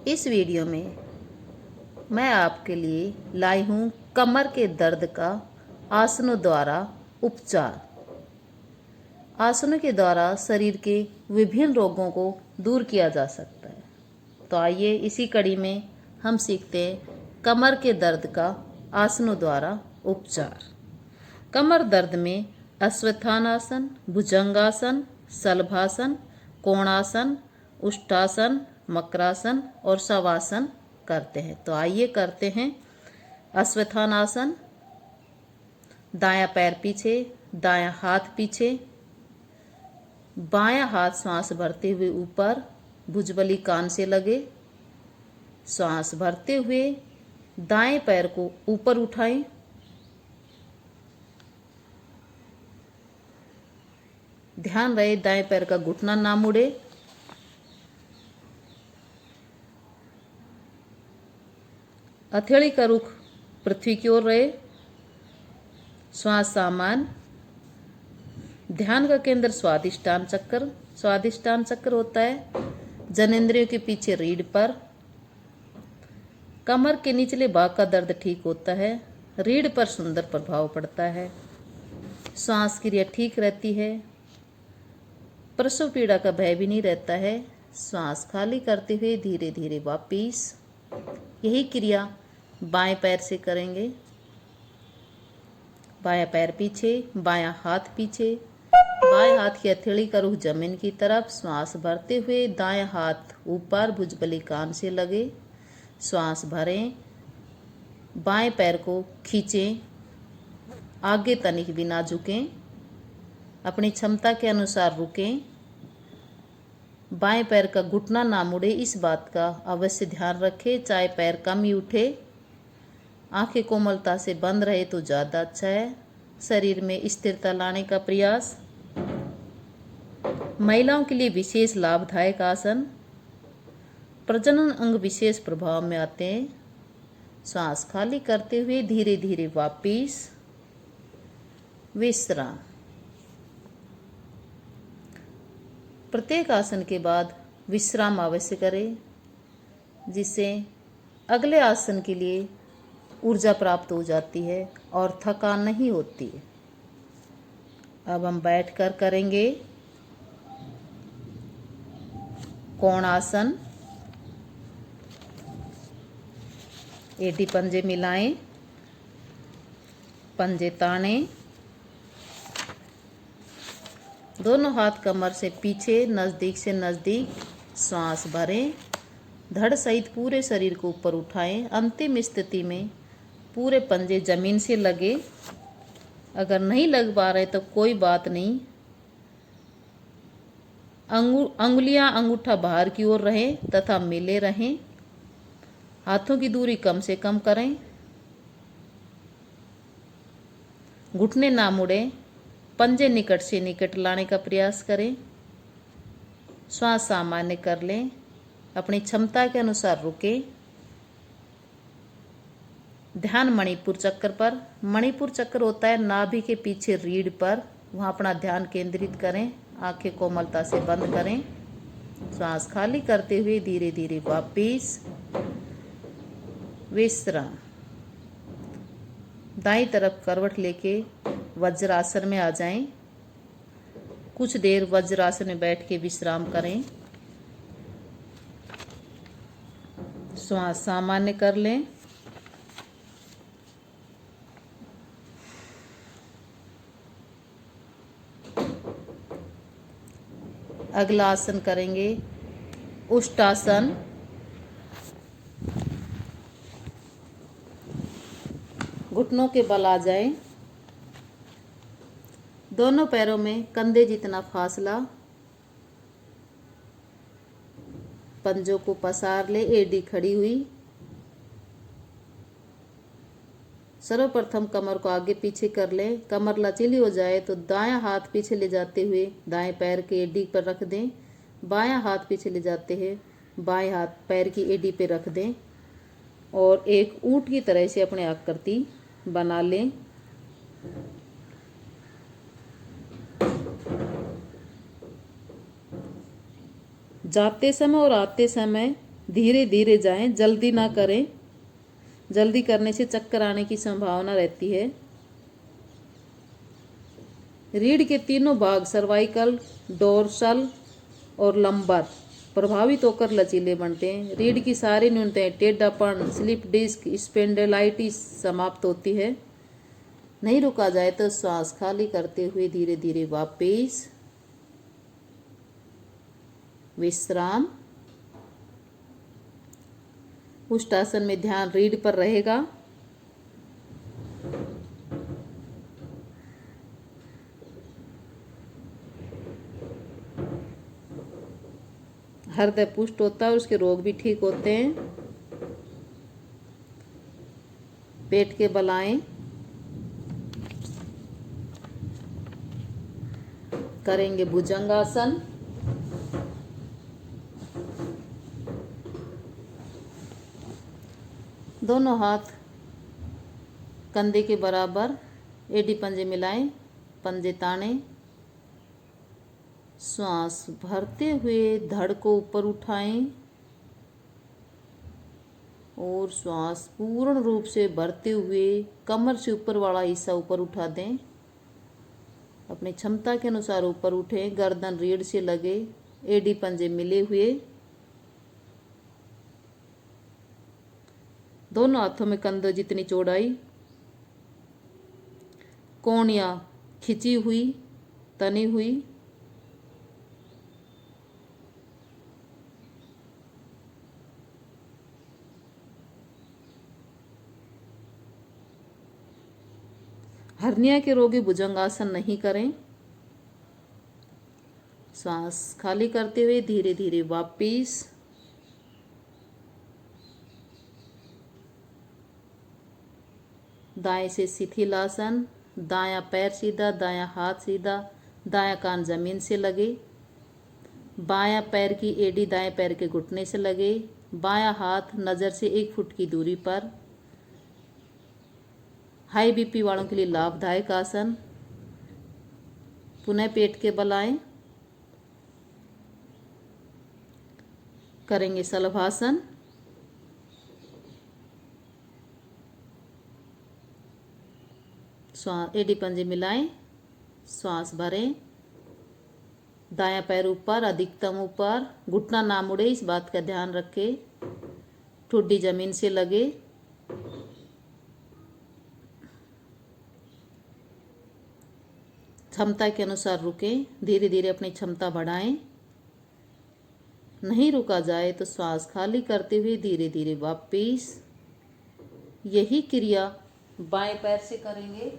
इस वीडियो में मैं आपके लिए लाई हूँ कमर के दर्द का आसनों द्वारा उपचार। आसनों के द्वारा शरीर के विभिन्न रोगों को दूर किया जा सकता है। तो आइए इसी कड़ी में हम सीखते हैं कमर के दर्द का आसनों द्वारा उपचार। कमर दर्द में अश्वत्थानासन, भुजंगासन, शलभासन, कोणासन, उष्टासन, मकरासन और शवासन करते हैं। तो आइए करते हैं अश्वत्थानासन। दायां पैर पीछे, दायां हाथ पीछे, बायां हाथ सांस भरते हुए ऊपर, भुजबली कान से लगे। सांस भरते हुए दाएं पैर को ऊपर उठाएं। ध्यान रहे दाएं पैर का घुटना ना मुड़े। हथेली का रुख पृथ्वी की ओर रहे। श्वास सामान्य। ध्यान का केंद्र स्वादिष्टान चक्र। स्वादिष्टान चक्र होता है जनेंद्रियों के पीछे रीढ़ पर। कमर के निचले भाग का दर्द ठीक होता है। रीढ़ पर सुंदर प्रभाव पड़ता है। श्वास क्रिया ठीक रहती है। प्रसव पीड़ा का भय भी नहीं रहता है। श्वास खाली करते हुए धीरे धीरे वापिस। यही क्रिया बाएं पैर से करेंगे। बायां पैर पीछे, बायां हाथ पीछे, बाएं हाथ की हथेली का रुख जमीन की तरफ। श्वास भरते हुए दायां हाथ ऊपर, भुजबली कान से लगे। श्वास भरें। बाएं पैर को खींचें। आगे तनिक भी ना झुकें। अपनी क्षमता के अनुसार रुकें। बाएं पैर का घुटना ना मुड़े, इस बात का अवश्य ध्यान रखें। चाहे पैर कम ही उठे, आंखें कोमलता से बंद रहे तो ज़्यादा अच्छा है। शरीर में स्थिरता लाने का प्रयास। महिलाओं के लिए विशेष लाभदायक आसन। प्रजनन अंग विशेष प्रभाव में आते हैं। सांस खाली करते हुए धीरे धीरे वापिस विश्राम। प्रत्येक आसन के बाद विश्राम अवश्य करें, जिससे अगले आसन के लिए ऊर्जा प्राप्त हो जाती है और थकान नहीं होती है। अब हम बैठकर करेंगे कोणासन। एडी पंजे मिलाएं, पंजे तानें। दोनों हाथ कमर से पीछे, नज़दीक से नज़दीक। श्वास भरें। धड़ सहित पूरे शरीर को ऊपर उठाएं। अंतिम स्थिति में पूरे पंजे जमीन से लगे। अगर नहीं लग पा रहे तो कोई बात नहीं। अंगुलियां अंगूठा बाहर की ओर रहें तथा मिले रहें। हाथों की दूरी कम से कम करें। घुटने ना मुड़े। पंजे निकट से निकट लाने का प्रयास करें। श्वास सामान्य कर लें। अपनी क्षमता के अनुसार रुकें। ध्यान मणिपुर चक्र पर। मणिपुर चक्र होता है नाभि के पीछे रीढ़ पर। वहाँ अपना ध्यान केंद्रित करें। आंखें कोमलता से बंद करें। श्वास खाली करते हुए धीरे धीरे वापिस विश्राम। दाईं तरफ करवट लेके वज्रासन में आ जाएं। कुछ देर वज्रासन में बैठ के विश्राम करें। श्वास सामान्य कर लें। अगला आसन करेंगे उष्टासन। घुटनों के बल आ जाएं। दोनों पैरों में कंधे जितना फासला। पंजों को पसार ले। एडी खड़ी हुई। सर्वप्रथम कमर को आगे पीछे कर लें। कमर लचीली हो जाए तो दायां हाथ पीछे ले जाते हुए दाएं पैर के एडी पर रख दें। बायां हाथ पीछे ले जाते हैं बाएं हाथ पैर की एडी पे रख दें और एक ऊंट की तरह से अपने आकृति बना लें। जाते समय और आते समय धीरे धीरे जाएं, जल्दी ना करें। जल्दी करने से चक्कर आने की संभावना रहती है। रीढ़ के तीनों भाग सर्वाइकल, डोर्सल और लंबर प्रभावित होकर लचीले बनते हैं। रीढ़ की सारी न्यूनताएं टेढ़ापन, स्लिप डिस्क, स्पेंडेलाइटिस समाप्त होती है। नहीं रुका जाए तो श्वास खाली करते हुए धीरे धीरे वापस विश्राम। उष्टासन में ध्यान रीढ़ पर रहेगा। हृदय पुष्ट होता है और उसके रोग भी ठीक होते हैं। पेट के बल आएं, करेंगे भुजंगासन। दोनों हाथ कंधे के बराबर, एडी पंजे मिलाएं, पंजे ताने। श्वास भरते हुए धड़ को ऊपर उठाएं और श्वास पूर्ण रूप से भरते हुए कमर से ऊपर वाला हिस्सा ऊपर उठा दें। अपनी क्षमता के अनुसार ऊपर उठें, गर्दन रीढ़ से लगे, एडी पंजे मिले हुए। दोनों हाथों में कंधों जितनी चौड़ाई, कोहनियां खिंची हुई, तनी हुई। हर्निया के रोगी भुजंगासन नहीं करें। श्वास खाली करते हुए धीरे धीरे वापिस दाएं से शिथिलासन। दायां पैर सीधा, दायां हाथ सीधा, दायां कान जमीन से लगे। बायां पैर की एड़ी दाएं पैर के घुटने से लगे। बायां हाथ नज़र से 1 फुट की दूरी पर। हाई बीपी वालों के लिए लाभदायक आसन। पुनः पेट के बल आएं, करेंगे शलभासन। श्वास एडी पंजे मिलाएं, श्वास भरें। दायां पैर ऊपर, अधिकतम ऊपर, घुटना ना मुड़े, इस बात का ध्यान रखें। ठुड्डी जमीन से लगे। क्षमता के अनुसार रुकें, धीरे धीरे अपनी क्षमता बढ़ाएं। नहीं रुका जाए तो श्वास खाली करते हुए धीरे धीरे वापिस। यही क्रिया बाएं पैर से करेंगे।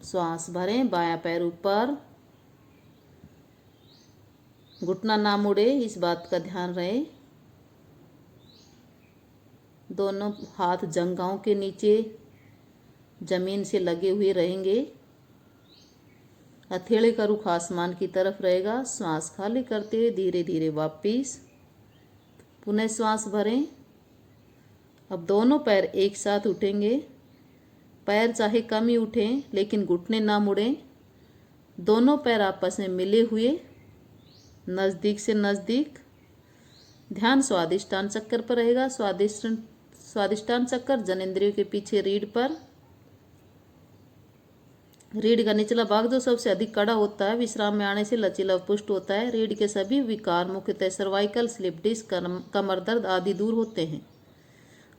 श्वास भरें, बायां पैर ऊपर, घुटना ना मुड़े, इस बात का ध्यान रहे। दोनों हाथ जंघाओं के नीचे जमीन से लगे हुए रहेंगे। हथेली का रुख आसमान की तरफ रहेगा। श्वास खाली करते हुए धीरे धीरे वापिस। पुनः श्वास भरें। अब दोनों पैर एक साथ उठेंगे। पैर चाहे कम ही उठें लेकिन घुटने ना मुड़ें। दोनों पैर आपस में मिले हुए, नज़दीक से नज़दीक। ध्यान स्वादिष्टान चक्कर पर रहेगा। स्वादिष्टान चक्कर जनेंद्रियों के पीछे रीढ़ पर। रीढ़ का निचला भाग जो सबसे अधिक कड़ा होता है, विश्राम में आने से लचीला पुष्ट होता है। रीढ़ के सभी विकार मुख्यतः सर्वाइकल, स्लिप डिस्क, कमर दर्द आदि दूर होते हैं।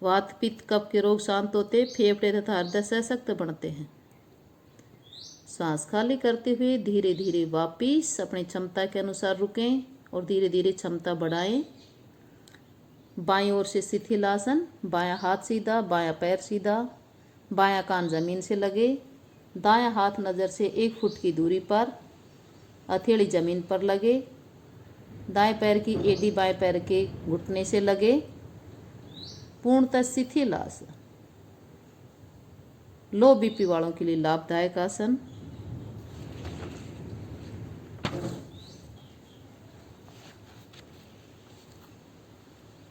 वात, पित्त, कफ के रोग शांत होते, फेफड़े तथा हृदय सशक्त बनते हैं। श्वास खाली करते हुए धीरे धीरे वापिस अपनी क्षमता के अनुसार रुकें और धीरे धीरे क्षमता बढ़ाएं। बाईं ओर से शिथिलासन। बायां हाथ सीधा, बायां पैर सीधा, बायां कान जमीन से लगे। दायां हाथ नज़र से 1 फुट की दूरी पर, हथेली जमीन पर लगे। दाएं पैर की एडी बाएं पैर के घुटने से लगे। पूर्णतः शिथिलासन। लो बीपी वालों के लिए लाभदायक आसन।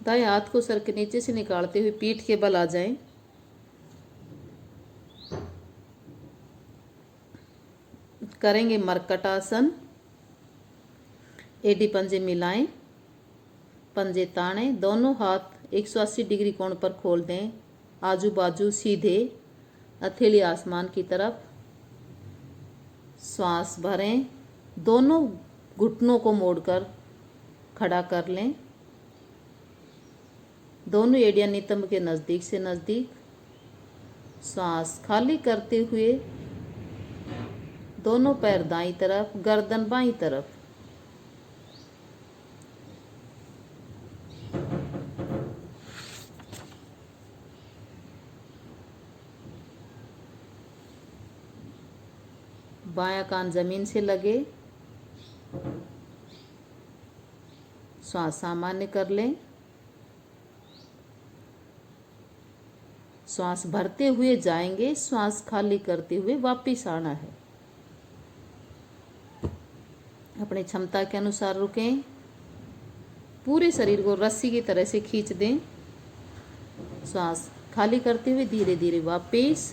दाएं हाथ को सर के नीचे से निकालते हुए पीठ के बल आ जाएं। करेंगे मर्कटासन। एडी पंजे मिलाएं, पंजे ताने, दोनों हाथ 180 डिग्री कोण पर खोल दें, आजू बाजू सीधे, हथेली आसमान की तरफ। श्वास भरें, दोनों घुटनों को मोड़कर खड़ा कर लें, दोनों एड़ियां नितंब के नज़दीक से नज़दीक। श्वास खाली करते हुए दोनों पैर दाईं तरफ, गर्दन बाईं तरफ। बायां कान जमीन से लगे। श्वास सामान्य कर लें। श्वास भरते हुए जाएंगे, श्वास खाली करते हुए वापिस आना है। अपनी क्षमता के अनुसार रुकें। पूरे शरीर को रस्सी की तरह से खींच दें। श्वास खाली करते हुए धीरे धीरे वापिस।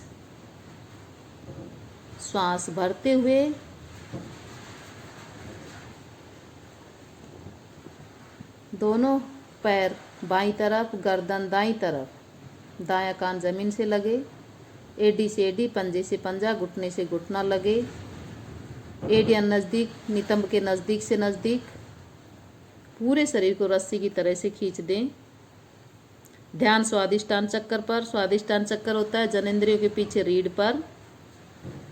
श्वास भरते हुए दोनों पैर बाईं तरफ, गर्दन दाईं तरफ, दायां कान जमीन से लगे, एडी से एडी, पंजे से पंजा, घुटने से घुटना लगे, एडियां नज़दीक, नितंब के नज़दीक से नज़दीक। पूरे शरीर को रस्सी की तरह से खींच दें। ध्यान स्वादिष्टान चक्कर पर। स्वादिष्टान चक्कर होता है जननेंद्रियों के पीछे रीढ़ पर।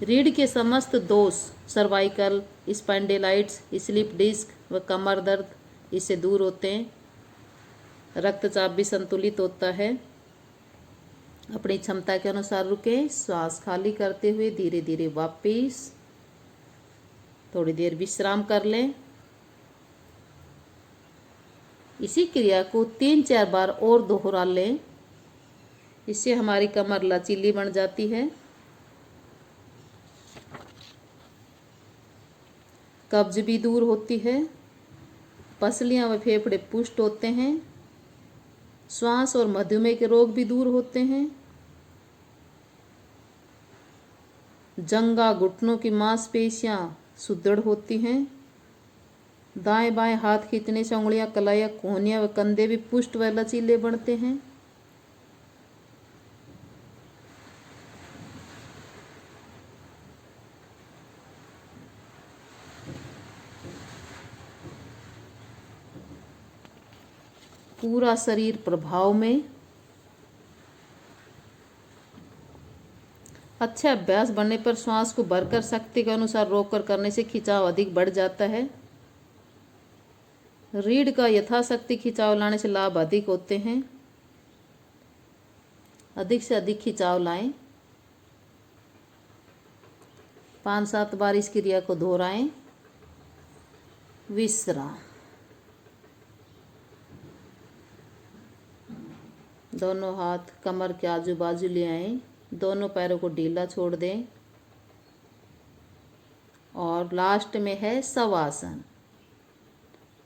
रीढ़ के समस्त दोष, सर्वाइकल, स्पाइंडेलाइट्स, स्लीप डिस्क व कमर दर्द इससे दूर होते हैं। रक्तचाप भी संतुलित होता है। अपनी क्षमता के अनुसार रुकें। श्वास खाली करते हुए धीरे धीरे वापिस। थोड़ी देर विश्राम कर लें। इसी क्रिया को 3-4 बार और दोहरा लें। इससे हमारी कमर लचीली बन जाती है। कब्ज भी दूर होती है। पसलियां व फेफड़े पुष्ट होते हैं। श्वास और मधुमेह के रोग भी दूर होते हैं। जंघा, घुटनों की मांसपेशियां सुदृढ़ होती हैं। दाएं बाएं हाथ खींचने से उंगलियां, कलाइयां, कोहनियां व कंधे भी पुष्ट व लचीले बनते हैं। पूरा शरीर प्रभाव में। अच्छा अभ्यास बनने पर श्वास को भरकर शक्ति के अनुसार रोककर करने से खिंचाव अधिक बढ़ जाता है। रीढ़ का यथाशक्ति खिंचाव लाने से लाभ अधिक होते हैं। अधिक से अधिक खिंचाव लाएं। 5-7 बार इस क्रिया को दोहराएं। विश्राम। दोनों हाथ कमर के आजू बाजू ले आएं। दोनों पैरों को ढीला छोड़ दें। और लास्ट में है शवासन।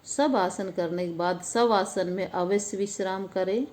सब आसन करने के बाद शवासन में अवश्य विश्राम करें।